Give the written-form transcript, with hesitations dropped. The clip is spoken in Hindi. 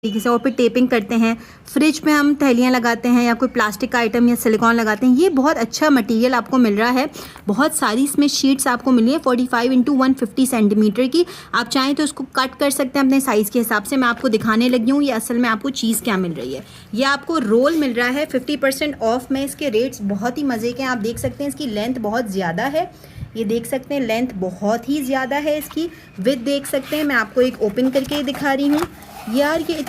तरीके से और फिर टेपिंग करते हैं। फ्रिज में हम थैलियाँ लगाते हैं या कोई प्लास्टिक का आइटम या सिलिकॉन लगाते हैं। ये बहुत अच्छा मटेरियल आपको मिल रहा है। बहुत सारी इसमें शीट्स आपको मिली है 45 × 150 सेंटीमीटर की। आप चाहें तो उसको कट कर सकते हैं अपने साइज़ के हिसाब से। मैं आपको दिखाने लगी हूँ ये असल में आपको चीज़ क्या मिल रही है। ये आपको रोल मिल रहा है 50% ऑफ में। इसके रेट्स बहुत ही मज़े के हैं। आप देख सकते हैं इसकी लेंथ बहुत ज़्यादा है। ये देख सकते हैं लेंथ बहुत ही ज़्यादा है इसकी। विड्थ देख सकते हैं। मैं आपको एक ओपन करके दिखा रही हूँ यार। ये